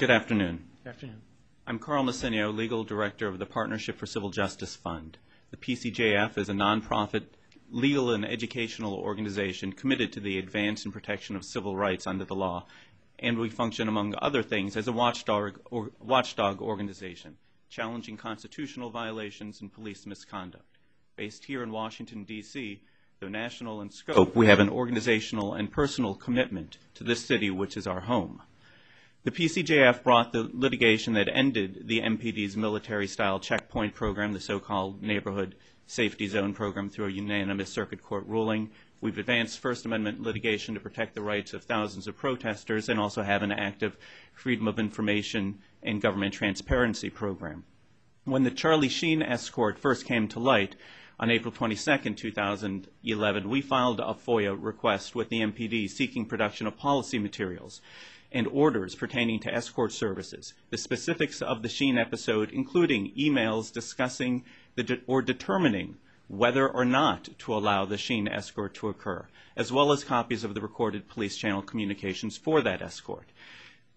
Good afternoon. Good afternoon. I'm Carl Messineo, Legal Director of the Partnership for Civil Justice Fund. The PCJF is a nonprofit legal and educational organization committed to the advance and protection of civil rights under the law, and we function, among other things, as a watchdog organization, challenging constitutional violations and police misconduct. Based here in Washington, D.C., though national in scope, we have an organizational and personal commitment to this city, which is our home. The PCJF brought the litigation that ended the MPD's military-style checkpoint program, the so-called Neighborhood Safety Zone program, through a unanimous circuit court ruling. We've advanced First Amendment litigation to protect the rights of thousands of protesters and also have an active Freedom of Information and Government Transparency program. When the Charlie Sheen escort first came to light on April 22, 2011, we filed a FOIA request with the MPD seeking production of policy materials and orders pertaining to escort services. The specifics of the Sheen episode, including emails discussing or determining whether or not to allow the Sheen escort to occur, as well as copies of the recorded police channel communications for that escort.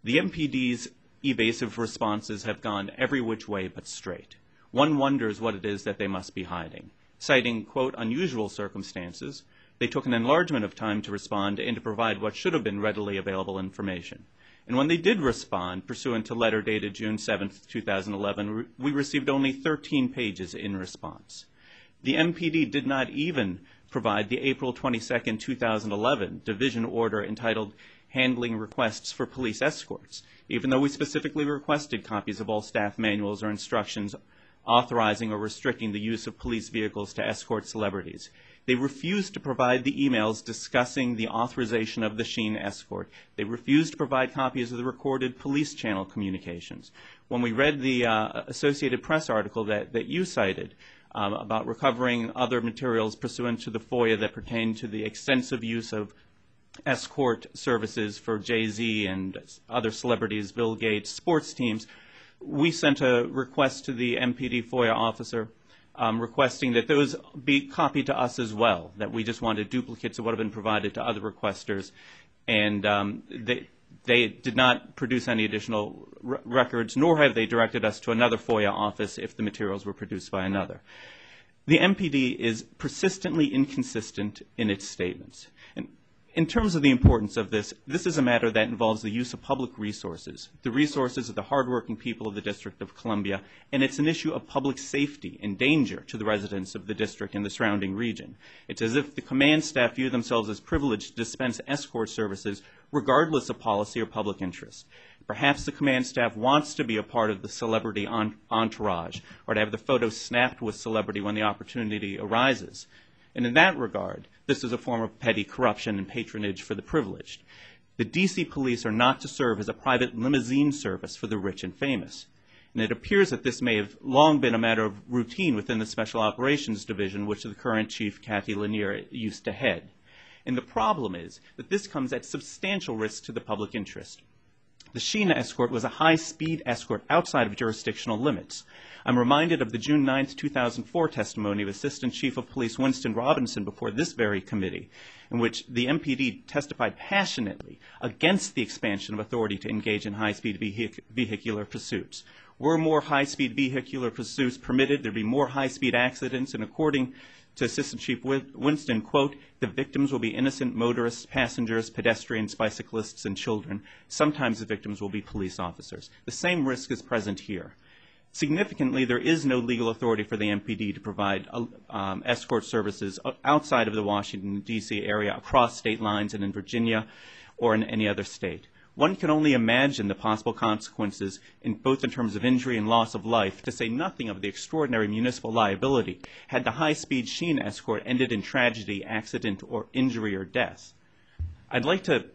The MPD's evasive responses have gone every which way but straight. One wonders what it is that they must be hiding. Citing, quote, unusual circumstances, they took an enlargement of time to respond and to provide what should have been readily available information. And when they did respond, pursuant to letter dated June 7, 2011, we received only 13 pages in response. The MPD did not even provide the April 22, 2011 division order entitled Handling Requests for Police Escorts, even though we specifically requested copies of all staff manuals or instructions authorizing or restricting the use of police vehicles to escort celebrities. They refused to provide the emails discussing the authorization of the Sheen escort. They refused to provide copies of the recorded police channel communications. When we read the Associated Press article that you cited about recovering other materials pursuant to the FOIA that pertain to the extensive use of escort services for Jay-Z and other celebrities, Bill Gates, sports teams, we sent a request to the MPD FOIA officer requesting that those be copied to us as well, that we just wanted duplicates of what have been provided to other requesters. And they did not produce any additional records, nor have they directed us to another FOIA office if the materials were produced by another. The MPD is persistently inconsistent in its statements. And in terms of the importance of this is a matter that involves the use of public resources, the resources of the hardworking people of the District of Columbia, and it's an issue of public safety and danger to the residents of the district and the surrounding region. It's as if the command staff view themselves as privileged to dispense escort services regardless of policy or public interest. Perhaps the command staff wants to be a part of the celebrity entourage or to have the photo snapped with celebrity when the opportunity arises. And in that regard, this is a form of petty corruption and patronage for the privileged. The D.C. police are not to serve as a private limousine service for the rich and famous. And it appears that this may have long been a matter of routine within the Special Operations Division, which the current chief, Kathy Lanier, used to head. And the problem is that this comes at substantial risk to the public interest. The Sheen escort was a high-speed escort outside of jurisdictional limits. I'm reminded of the June 9, 2004 testimony of Assistant Chief of Police Winston Robinson before this very committee, in which the MPD testified passionately against the expansion of authority to engage in high-speed vehicular pursuits. Were more high-speed vehicular pursuits permitted, there'd be more high-speed accidents, and according to Assistant Chief Winston, quote, the victims will be innocent motorists, passengers, pedestrians, bicyclists, and children. Sometimes the victims will be police officers. The same risk is present here. Significantly, there is no legal authority for the MPD to provide escort services outside of the Washington, D.C. area, across state lines and in Virginia or in any other state. One can only imagine the possible consequences both in terms of injury and loss of life, to say nothing of the extraordinary municipal liability, had the high-speed Sheen escort ended in tragedy, accident, or injury or death. I'd like to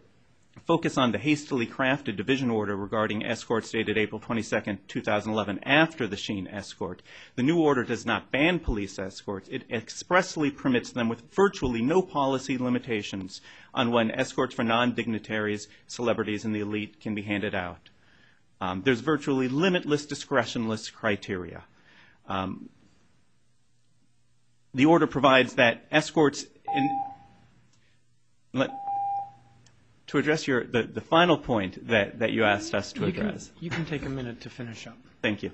focus on the hastily crafted division order regarding escorts dated April 22, 2011, after the Sheen escort. The new order does not ban police escorts. It expressly permits them with virtually no policy limitations on when escorts for non-dignitaries, celebrities, and the elite can be handed out. There's virtually limitless, discretionless criteria. The order provides that escorts To address the final point that you asked us to address. You can take a minute to finish up. Thank you.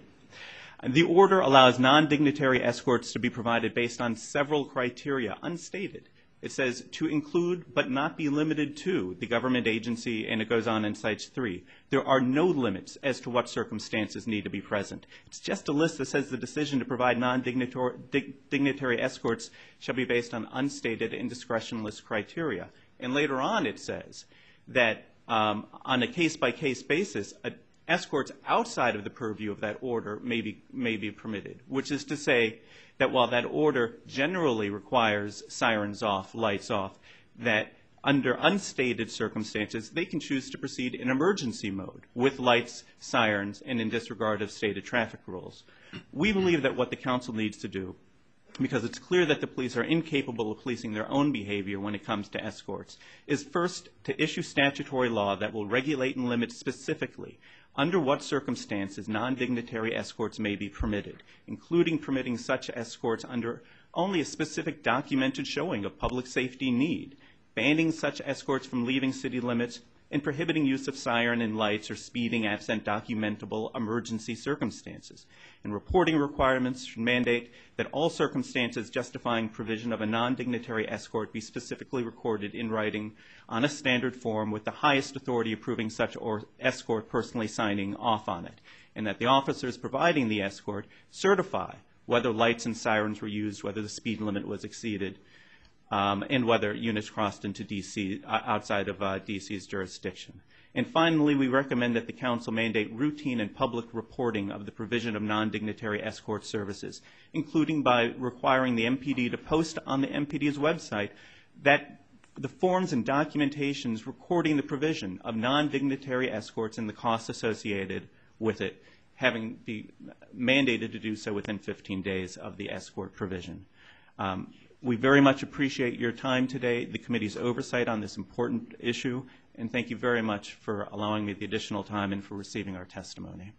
The order allows non-dignitary escorts to be provided based on several criteria, unstated. It says to include but not be limited to the government agency, and it goes on and cites 3. There are no limits as to what circumstances need to be present. It's just a list that says the decision to provide non-dignitary escorts shall be based on unstated and discretionless criteria. And later on it says that on a case-by-case basis, escorts outside of the purview of that order may be permitted, which is to say that while that order generally requires sirens off, lights off, that under unstated circumstances, they can choose to proceed in emergency mode with lights, sirens, and in disregard of stated traffic rules. We believe that what the council needs to do, because it's clear that the police are incapable of policing their own behavior when it comes to escorts, is first to issue statutory law that will regulate and limit specifically under what circumstances non-dignitary escorts may be permitted, including permitting such escorts under only a specific documented showing of public safety need, banning such escorts from leaving city limits, and prohibiting use of siren and lights or speeding absent documentable emergency circumstances. And reporting requirements should mandate that all circumstances justifying provision of a non-dignitary escort be specifically recorded in writing on a standard form with the highest authority approving such escort personally signing off on it, and that the officers providing the escort certify whether lights and sirens were used, whether the speed limit was exceeded, and whether units crossed into D.C. outside of D.C.'s jurisdiction. And finally, we recommend that the council mandate routine and public reporting of the provision of non-dignitary escort services, including by requiring the MPD to post on the MPD's website that the forms and documentations recording the provision of non-dignitary escorts and the costs associated with it, having be mandated to do so within 15 days of the escort provision. We very much appreciate your time today, the committee's oversight on this important issue, and thank you very much for allowing me the additional time and for receiving our testimony.